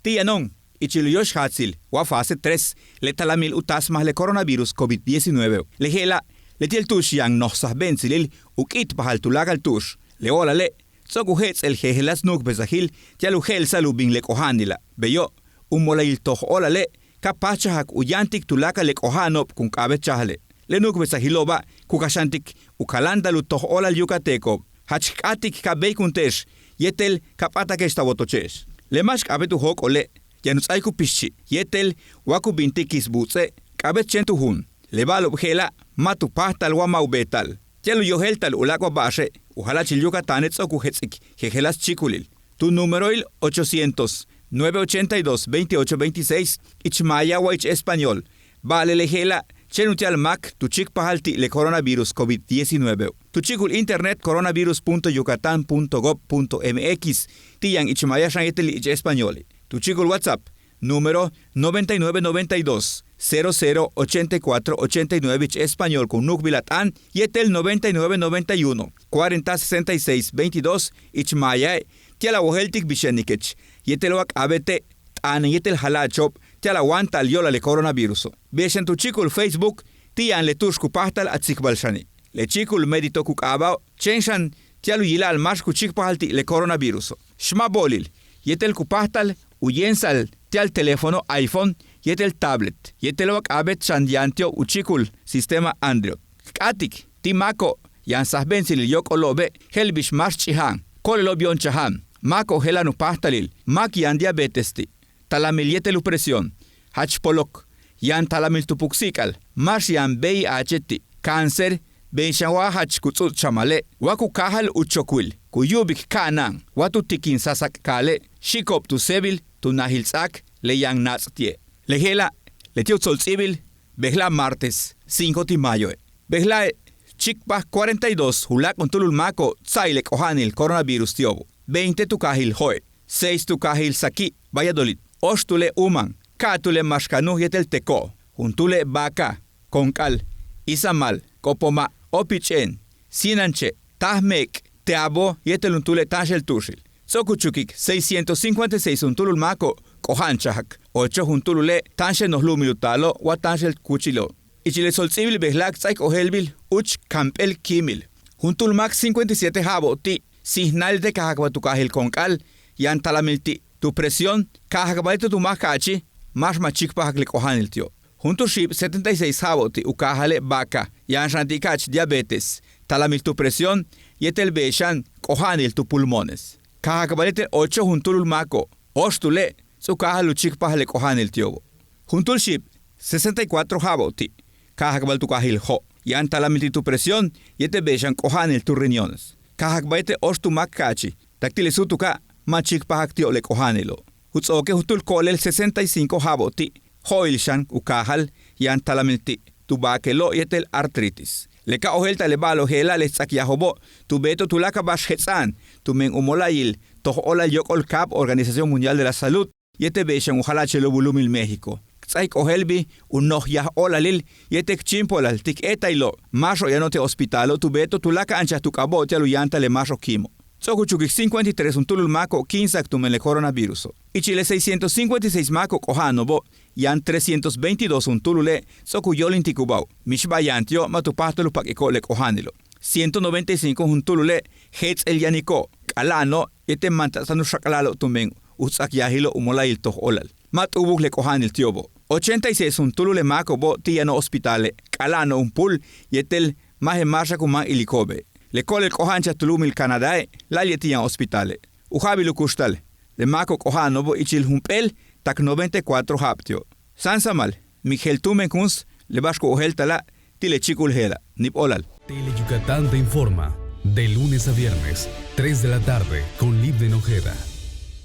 Tiyanon, ichiluyosh hatsil, wa fase 3, le talamil utas más le coronavirus COVID-19. Le hela, le tiel tush yang noh sahbensilil, ukit pahal tulagal tush, le ola le, sokuhets el hehelas nuk bezahil, tialu hel salubing le kohanila, beyo, umolail toh ola le, kapachahak uyantik tulaka le kohanop kun kabe chahle. Le nuk besahiloba, kukashantik, ukalandalu toh ola yukatekob, hachkatik kabei kuntesh, yetel kapata que estabotoches. Le mas kabetu hok ole, yanus aiku pishi, yetel waku bintikis butse, kabet chentuhun. Le balo bjela, matu pahtal wa maubetal. Yelu yoheltal ulakwa bashe, uhala chilyuka tanets okuhetsik, jejelas chikulil. Tu numeroil 800-982-2826, ichmaya wa ich español. Vale lejela, chenutial mac, tu chic pahalti le coronavirus COVID-19. Tu chicul internet coronavirus.yucatan.gov.mx, tiyan ichmaya shanyetel ich español. Tu chicul WhatsApp, número 9992 008489 ich español con nukbilatan, yetel 9991 4066 22 ich maya, tiala woheltik bishenikech, yetelwak abete, tan yetel halachop, tiala wantal yola le coronavirus. Beshen tu chicul Facebook, tiyan le tushku pahtal at sikbalshani. Le chicul medito kuk abao, chenshan, tialu yilal mash kuchik pahalti le coronavirus. Shma bolil, yetel kupahtal, uyensal, tial teléfono iPhone, yetel tablet, yetelwak abet shandiantio uchikul, sistema Android. Katik, timako, yan sahbensil yok olobe, helbish march chihan, kolelobion chahan, mako helanu pahtalil, mak yan diabetesti, talamil yetelu presión, hachpolok, yan talamil tupuksikal, march yan bei acheti, cáncer, Benshawa hach kutsut chamale, waku kahal uchokwil, kuyubik kanan, watu tikin sasak kale, shikop tu sebil, tu nahilzak, le yang natstie. Lejela, le tiu tzolzibil, behla martes, 5 de mayo. Behla chikpa 42, hulak untulul mako, tsaile kohanil coronavirus tiobo. 20 tu kahil hoy, 6 tu kahil saki, Valladolid. Ostule uman, katule mashkanu yetel teko, untule baka, konkal, isamal, kopoma, opichen, sinanche, tahmek, teabo, yeteluntule tanshel tushil. Sokuchukik, 656 untulul mako, kohanchahak, 8 untulule, tanshel nohlumilutalo, wa tanshel kuchilo. Ichile solzibil behlak tsaik ohelbil, uch kampel kimil. Juntul mak 57 jabo ti, signal de kahakbatukahil konkal, yan talamilti, tu presión, kahakbaito tu makachi, mas machikpahak le kohanil tio. Junto ship 76 jaboti ukahale baka, yan shantikach diabetes, talamil tu presión, yetel beshan, kohanil tu pulmones. Kahakabalete 8 juntulul mako, ostule, sukahalu chikpahale kohanil tiobo. Juntul ship 64 jaboti, kahakabal tu kahil ho, yan talamil tu presión, yetel beshan kohanil tu riñones. Kahakabalete ostu makachi, taktile sutuka, machikpahak tio le kohanilo. Hutsoke hutul kolel 65 jaboti, hoilshan ukahal yan talamilti tubakelo yetel artritis. Leka ohelta lebalo hela le tsakiahobo tu beto tulaka bash hetsan tu men umolayil toh ola yokol kap Organización Mundial de la Salud yete beshan uhala chelo bulumil México. Tsaik ohelbi unoh yah olalil yetek chimpolal tik etailo masho yanote hospitalo tu beto tulaka ancha tukabo tialu yanta le masho kimo. Sokuchukik 53 untulul mako 15 tumen le coronavirus. Y Chile 656 mako kohanobo, yan 322 untulule, sokuyolintikubau. Mishbayantio matupastolu pakiko le kohanilo. 195 untulule, hets el yaniko, kalano, yete mantasanu shakalalo tumen, utsakyahilo umolail toh olal. Matubuk le kohanil tiobo. 86 untulule mako bo tiano hospitale, kalano umpul, yetel mahe marsha kuman ilikobe. Le kole kohancha tulumil Canadae, la yetian hospitale. Ujabilu kustal, le mako kohanobo ichil humpel, tak 94 haptio. Sansamal, Miguel Tumenkuns, le basco ojeltala, tile chikul hela, nip olal. Tele Yucatán te informa, de lunes a viernes, 3 de la tarde, con Liv de Nojeda.